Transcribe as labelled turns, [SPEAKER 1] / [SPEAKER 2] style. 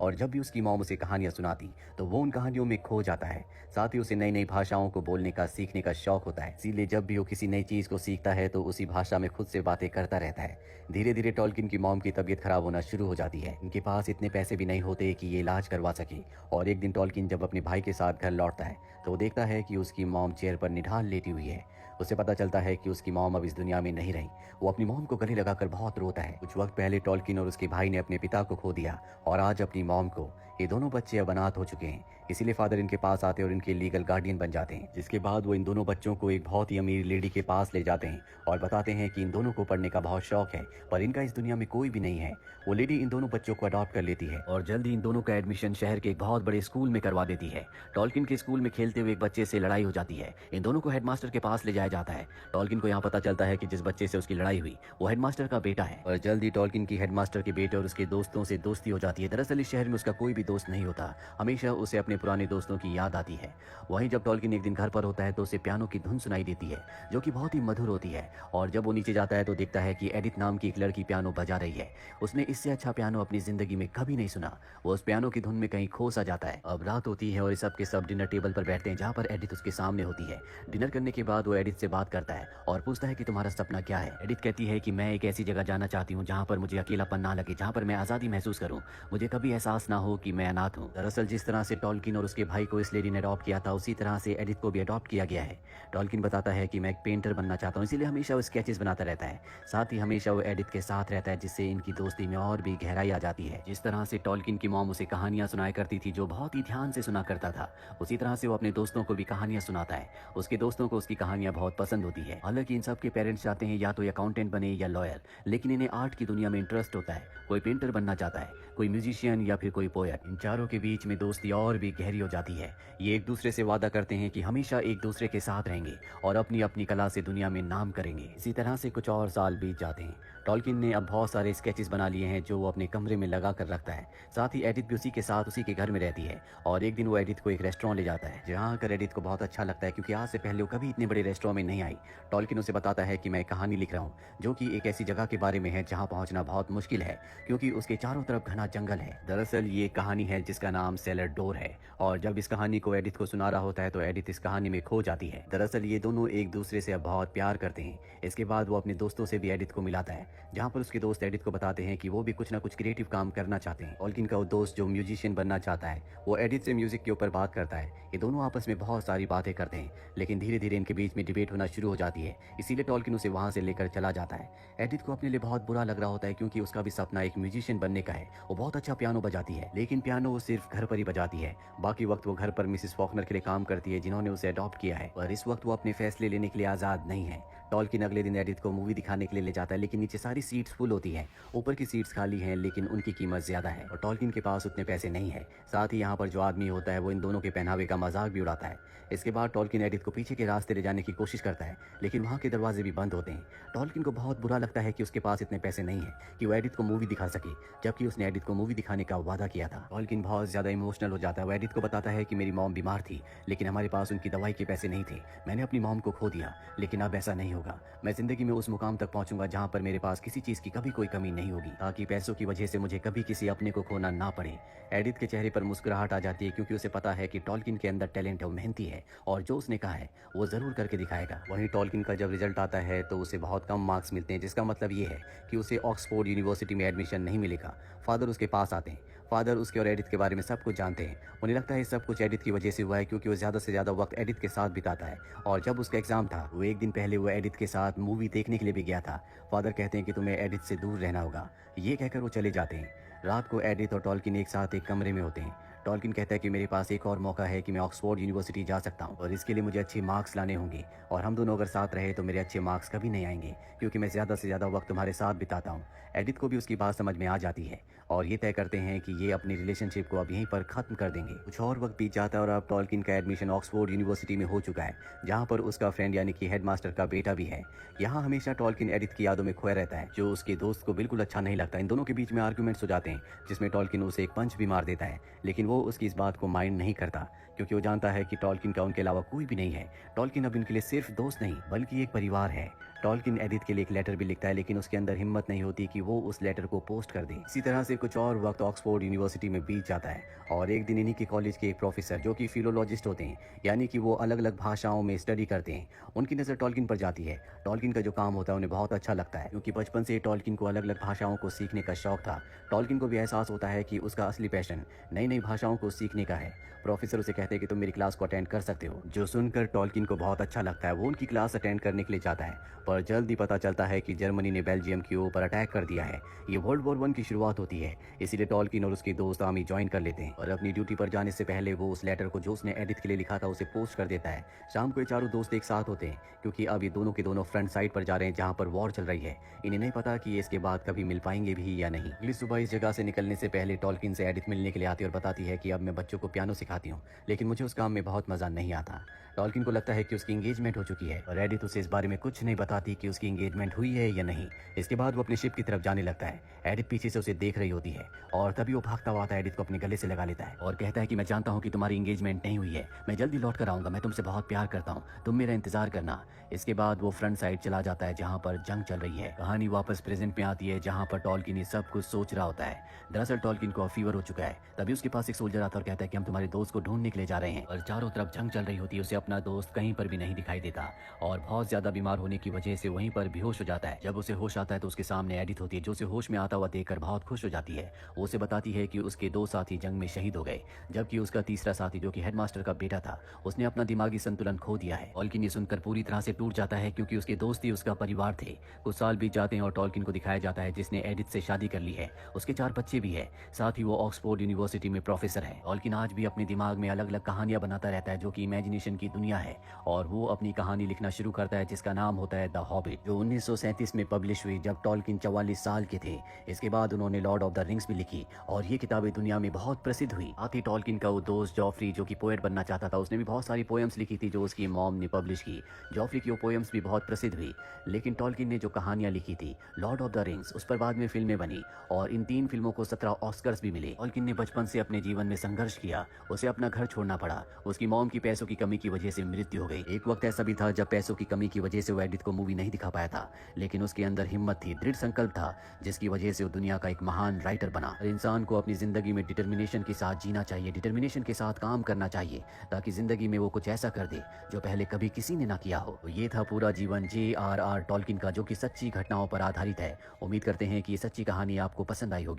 [SPEAKER 1] और जब भी उसकी मॉम उसे कहानियां सुनाती तो वो उन कहानियों में खो जाता है। साथ ही उसे नई नई भाषाओं को बोलने का सीखने का शौक होता है, इसीलिए जब भी वो किसी नई चीज को सीखता है तो उसी भाषा में खुद से बातें करता रहता है। धीरे धीरे टॉल्किन की मॉम की तबीयत खराब होना शुरू हो जाती है। इनके पास इतने पैसे भी नहीं होते कि ये इलाज करवा सके। और एक दिन टॉल्किन जब अपने भाई के साथ घर लौटता है तो वो देखता है कि उसकी मॉम चेयर पर निढाल लेटी हुई है। उसे पता चलता है कि उसकी मॉम अब इस दुनिया में नहीं रही। वो अपनी मॉम को गले लगाकर बहुत रोता है। कुछ वक्त पहले टॉल्किन और उसके भाई ने अपने पिता को खो दिया और आज अपनी मॉम को। ये दोनों बच्चे अब अनाथ हो चुके हैं, इसीलिए फादर इनके पास आते हैं और इनके लीगल गार्डियन बन जाते हैं। जिसके बाद वो इन दोनों बच्चों को एक बहुत ही अमीर लेडी के पास ले जाते हैं और बताते हैं कि इन दोनों को पढ़ने का बहुत शौक है, पर इनका इस दुनिया में कोई भी नहीं है। वो लेडी इन दोनों बच्चों को अडॉप्ट कर लेती है और जल्दी इन दोनों का एडमिशन शहर के एक बहुत बड़े स्कूल में करवा देती है। टॉल्किन के स्कूल में खेलते हुए एक बच्चे से लड़ाई हो जाती है। इन दोनों को हेडमास्टर के पास ले जाया जाता है। टॉल्किन को यहाँ पता चलता है कि जिस बच्चे से उसकी लड़ाई हुई वो हेडमास्टर का बेटा है और जल्दी टॉल्किन की हेडमास्टर के बेटे और उसके दोस्तों से दोस्ती हो जाती है। दरअसल इस शहर में उसका कोई भी दोस्त नहीं होता, हमेशा उसे अपने पुराने दोस्तों की याद आती है। वहीं जब टॉल्किन एक दिन घर पर होता है तो उसे पियानो की धुन सुनाई देती है जो कि बहुत ही मधुर होती है। और जब वो नीचे जाता है तो देखता है कि एडिथ नाम की एक लड़की पियानो बजा रही है। उसने इससे अच्छा पियानो अपनी जिंदगी में कभी नहीं सुना। वो उस पियानो की धुन में कहीं खो सा जाता है। अब रात होती है और सब के सब डिनर टेबल पर बैठते हैं जहाँ पर एडिथ उसके सामने होती है। डिनर करने के बाद वो एडिथ से बात करता है और पूछता है कि तुम्हारा सपना क्या है। एडिथ कहती है कि मैं एक ऐसी जगह जाना चाहती हूँ जहाँ पर मुझे अकेलापन ना लगे, जहाँ पर मैं आजादी महसूस करूँ, मुझे कभी एहसास ना हो कि मैं अनाथ हूँ। दरअसल जिस तरह से टॉल्किन और उसके भाई को इस लेडी ने अडॉप्ट किया था उसी तरह से एडिथ को भी अडॉप्ट किया गया है। टॉल्किन बताता है कि मैं एक पेंटर बनना चाहता हूँ, इसीलिए हमेशा वो स्केचेस बनाता रहता है। साथ ही हमेशा वो एडिथ के साथ रहता है जिससे इनकी दोस्ती में और भी गहराई आ जाती है। जिस तरह से टॉल्किन की मॉम उसे कहानियां सुनाया करती थी जो बहुत ही ध्यान से सुना करता था, उसी तरह से वो अपने दोस्तों को भी कहानियां सुनाता है। उसके दोस्तों को उसकी कहानियां बहुत पसंद होती है। हालांकि इन सब के पेरेंट्स चाहते हैं या तो अकाउंटेंट बने या लॉयर, लेकिन इन्हें आर्ट की दुनिया में इंटरेस्ट होता है। कोई पेंटर बनना चाहता है, कोई म्यूजिशियन या फिर कोई पोएट। इन चारों के बीच में दोस्ती और भी गहरी हो जाती है। ये एक दूसरे से वादा करते हैं कि हमेशा एक दूसरे के साथ रहेंगे और अपनी अपनी कला से दुनिया में नाम करेंगे। इसी तरह से कुछ और साल बीत जाते हैं। टॉल्किन ने अब बहुत सारे स्केचेस बना लिए हैं जो वो अपने कमरे में लगा कर रखता है। साथ ही एडिथ भी उसी के साथ उसी के घर में रहती है। और एक दिन वो एडिथ को एक रेस्टोरेंट ले जाता है जहाँ आकर एडिथ को बहुत अच्छा लगता है क्योंकि आज से पहले वो कभी इतने बड़े रेस्टोरेंट में नहीं आई। टॉल्किन उसे बताता है कि मैं एक कहानी लिख रहा हूँ जो कि एक ऐसी जगह के बारे में है जहाँ पहुँचना बहुत मुश्किल है क्योंकि उसके चारों तरफ घना जंगल है। दरअसल ये कहानी है जिसका नाम सेलर डोर है। और जब इस कहानी को एडिथ को सुना रहा होता है तो एडिथ इस कहानी में खो जाती है। दरअसल ये दोनों एक दूसरे से अब बहुत प्यार करते हैं। इसके बाद वो अपने दोस्तों से भी एडिथ को मिलाता है जहाँ पर उसके दोस्त एडिथ को बताते हैं कि वो भी कुछ ना कुछ क्रिएटिव काम करना चाहते हैं। टॉल्किन का वो दोस्त जो म्यूजिशियन बनना चाहता है वो एडिथ से म्यूजिक के ऊपर बात करता है। ये दोनों आपस में बहुत सारी बातें करते हैं लेकिन धीरे धीरे इनके बीच में डिबेट होना शुरू हो जाती है, इसीलिए टॉल्किन उसे वहां से लेकर चला जाता है। एडिथ को अपने लिए बहुत बुरा लग रहा होता है क्योंकि उसका भी सपना एक म्यूजिशियन बनने का है। वो बहुत अच्छा पियानो बजाती है लेकिन पियानो वो सिर्फ घर पर ही बजाती है, बाकी वक्त वो घर पर मिसेस फॉकनर के लिए काम करती है जिन्होंने उसे अडॉप्ट किया है। और इस वक्त वो अपने फैसले लेने के लिए आजाद नहीं है। टॉल्किन अगले दिन एडिथ को मूवी दिखाने के लिए ले जाता है लेकिन नीचे सारी सीट्स फुल होती है, ऊपर की सीट्स खाली हैं लेकिन उनकी कीमत ज्यादा है और टॉल्किन के पास उतने पैसे नहीं है। साथ ही यहाँ पर जो आदमी होता है वो इन दोनों के पहनावे का मजाक भी उड़ाता है। इसके बाद टॉल्किन एडिथ को पीछे के रास्ते ले जाने की कोशिश करता है लेकिन वहाँ के दरवाजे भी बंद होते हैं। टॉल्किन को बहुत बुरा लगता है कि उसके पास इतने पैसे नहीं है कि वो एडिथ को मूवी दिखा सके, जबकि उसने एडिथ को मूवी दिखाने का वादा किया था। टॉल्किन बहुत ज्यादा इमोशनल हो जाता है। वो एडिथ को बताता है कि मेरी मॉम बीमार थी लेकिन हमारे पास उनकी दवाई के पैसे नहीं थे। मैंने अपनी मॉम को खो दिया लेकिन अब ऐसा नहीं होगा। मैं जिंदगी में उस मुकाम तक पहुंचूंगा जहां पर मेरे पास किसी चीज की कभी कोई कमी नहीं होगी ताकि पैसों की वजह से मुझे कभी किसी अपने को खोना ना पड़े। एडिथ के चेहरे पर मुस्कुराहट आ जाती है क्योंकि उसे पता है कि टॉल्किन के अंदर टैलेंट है, वो मेहनती है और जो उसने कहा है वो जरूर करके दिखाएगा। वहीं टॉल्किन का जब रिजल्ट आता है तो उसे बहुत कम मार्क्स मिलते हैं जिसका मतलब ये है कि उसे ऑक्सफोर्ड यूनिवर्सिटी में एडमिशन नहीं मिलेगा। फादर उसके पास आते हैं। फादर उसके और एडिथ के बारे में सब कुछ जानते हैं। उन्हें लगता है सब कुछ एडिथ की वजह से हुआ है क्योंकि वो ज्यादा से ज्यादा वक्त एडिथ के साथ बिताता है। और जब उसका एग्जाम था वो एक दिन पहले वो एडिथ के साथ मूवी देखने के लिए भी गया था। फादर कहते हैं कि तुम्हें एडिथ से दूर रहना होगा, ये कहकर वो चले जाते हैं। रात को एडिथ और टॉल्किन एक साथ एक कमरे में होते हैं। टॉल्किन कहता है कि मेरे पास एक और मौका है कि मैं ऑक्सफोर्ड यूनिवर्सिटी जा सकता हूँ और इसके लिए मुझे अच्छे मार्क्स लाने होंगे और हम दोनों अगर साथ रहे तो मेरे अच्छे मार्क्स कभी नहीं आएंगे क्योंकि मैं ज्यादा से ज्यादा वक्त तुम्हारे साथ बिताता हूँ। एडिथ को भी उसकी बात समझ में आ जाती है और ये तय करते हैं कि ये अपनी रिलेशनशिप को अब यहीं पर खत्म कर देंगे। कुछ और वक्त बीत जाता है और अब टॉल्किन का एडमिशन ऑक्सफोर्ड यूनिवर्सिटी में हो चुका है जहाँ पर उसका फ्रेंड यानी कि हेडमास्टर का बेटा भी है। यहाँ हमेशा टॉल्किन एडिथ की यादों में खोया रहता है जो उसके दोस्त को बिल्कुल अच्छा नहीं लगता। इन दोनों के बीच में आर्ग्यूमेंट्स हो जाते हैं जिसमें टॉल्किन उसे एक पंच भी मार देता है लेकिन वो उसकी इस बात को माइंड नहीं करता क्योंकि वो जानता है कि टॉल्किन का उनके अलावा कोई भी नहीं है। टॉल्किन अब इनके लिए सिर्फ दोस्त नहीं बल्कि एक परिवार है। टॉल्किन एडिथ के लिए एक लेटर भी लिखता है, लेकिन उसके अंदर हिम्मत नहीं होती कि वो उस लेटर को पोस्ट कर दे। इसी तरह से कुछ और वक्त ऑक्सफोर्ड यूनिवर्सिटी में बीत जाता है और एक दिन इन्हीं के कॉलेज के एक प्रोफेसर, जो कि फिलोलॉजिस्ट होते हैं, यानी कि वो अलग अलग भाषाओं में स्टडी करते हैं, उनकी नज़र टॉल्किन पर जाती है। टॉल्किन का जो काम होता है उन्हें बहुत अच्छा लगता है, क्योंकि बचपन से टॉल्किन को अलग अलग भाषाओं को सीखने का शौक था। टॉल्किन को भी एहसास होता है कि उसका असली पैशन नई नई भाषाओं को सीखने का है। प्रोफेसर उसे कहते हैं कि तुम मेरी क्लास को अटेंड कर सकते हो, जो सुनकर टॉल्किन को बहुत अच्छा लगता है। वो उनकी क्लास अटेंड करने के लिए जाता है, पर जल्द ही पता चलता है कि जर्मनी ने बेल्जियम के ऊपर अटैक कर दिया है। ये वर्ल्ड वॉर 1 की शुरुआत होती है, इसीलिए टॉल्किन और उसके दोस्त आर्मी ज्वाइन कर लेते हैं और अपनी ड्यूटी पर जाने से पहले वो उस लेटर को जो उसने एडिथ के लिए लिखा था उसे पोस्ट कर देता है। शाम को ये चारों दोस्त एक साथ होते हैं, क्योंकि अब ये दोनों के दोनों फ्रंट साइड पर जा रहे हैं जहाँ पर वॉर चल रही है। इन्हें नहीं पता कि ये इसके बाद कभी मिल पाएंगे भी या नहीं। अगली सुबह इस जगह से निकलने से पहले टॉल्किन से एडिथ मिलने के लिए आती है और बताती है कि अब मैं बच्चों को पियानो सिखाती हूँ, लेकिन मुझे उस काम में बहुत मजा नहीं आता। टॉल्किन को लगता है कि उसकी एंगेजमेंट हो चुकी है और एडिथ उसे इस बारे में कुछ नहीं बताती कि उसकी एंगेजमेंट हुई है या नहीं। इसके बाद वो अपने शिप की तरफ जाने लगता है। एडिथ पीछे से उसे देख रही होती है और तभी वो भागता हुआ आता है, एडिथ को अपने गले से लगा लेता है और कहता है कि मैं जानता हूँ कि तुम्हारी एंगेजमेंट नहीं हुई है, मैं जल्दी लौट कर आऊंगा, मैं तुमसे बहुत प्यार करता हूँ, तुम मेरा इंतजार करना। इसके बाद वो फ्रंट साइड चला जाता है जहाँ पर जंग चल रही है। कहानी वापस प्रेजेंट में आती है, जहाँ पर टॉल्किन ये सब कुछ सोच रहा होता है। दरअसल टॉल्किन को फीवर हो चुका है। तभी उसके पास एक सोल्जर आता है और कहता है कि हम तुम्हारे दोस्त को ढूंढने के लिए जा रहे हैं। और चारों तरफ जंग चल रही होती है, उसे अपना दोस्त कहीं पर भी नहीं दिखाई देता और बहुत ज्यादा बीमार होने की वजह से वहीं पर बेहोश हो जाता है। जब उसे होश आता है तो उसके सामने एडिथ होती है, जो उसे होश में आता हुआ देखकर बहुत खुश हो जाती है। वो उसे बताती है कि उसके 2 साथी जंग में शहीद हो गए, जबकि उसका तीसरा साथी, जो कि हेडमास्टर का बेटा था, उसने अपना दिमागी संतुलन खो दिया है। टॉल्किन ये सुनकर पूरी तरह से टूट जाता है, क्योंकि उसके दोस्त ही उसका परिवार थे। कुछ साल बीत जाते हैं और टॉल्किन को दिखाया जाता है जिसने एडिथ से शादी कर ली है। उसके 4 बच्चे भी है, साथ ही वो ऑक्सफोर्ड यूनिवर्सिटी में प्रोफेसर है। टॉल्किन आज भी अपने दिमाग में अलग अलग कहानियां बनाता रहता है, जो कि इमेजिनेशन की दुनिया है, और वो अपनी कहानी लिखना शुरू करता है जिसका नाम होता है द हॉबिट, जो 1937 में पब्लिश हुई, जब टॉल्किन 44 साल के थे। इसके बाद उन्होंने लॉर्ड ऑफ द रिंग्स भी लिखी और ये किताबें दुनिया में बहुत प्रसिद्ध हुई। साथ ही टॉल्किन का वो दोस्त जॉफ्री, जो कि पोएट बनना चाहता था, उसने भी बहुत सारी पोएम्स लिखी थी जो उसकी मॉम ने पब्लिश की। जॉफ्री की वो पोएम्स भी बहुत प्रसिद्ध हुई, लेकिन टॉल्किन ने जो कहानियां लिखी थी लॉर्ड ऑफ द रिंग्स, उस पर बाद में फिल्में बनी और इन 3 फिल्मों को 17 ऑस्कर्स भी मिले। टॉल्किन ने बचपन से अपने जीवन में संघर्ष किया, उसे अपना घर छोड़ना पड़ा, उसकी मॉम की पैसों की कमी की वजह से मृत्यु हो गई। एक वक्त ऐसा भी था जब पैसों की कमी की वजह से वो एडिथ को मूवी नहीं दिखा पाया था, लेकिन उसके अंदर हिम्मत थी, दृढ़ संकल्प था, जिसकी वजह से वो दुनिया का एक महान राइटर बना। हर इंसान को अपनी जिंदगी में डिटर्मिनेशन के साथ जीना चाहिए, डिटर्मिनेशन के साथ काम करना चाहिए, ताकि जिंदगी में वो कुछ ऐसा कर दे जो पहले कभी किसी ने ना किया हो। तो ये था पूरा जीवन J.R.R. टॉल्किन का, जो कि सच्ची घटनाओं पर आधारित है। उम्मीद करते हैं कि ये सच्ची कहानी आपको पसंद आई होगी।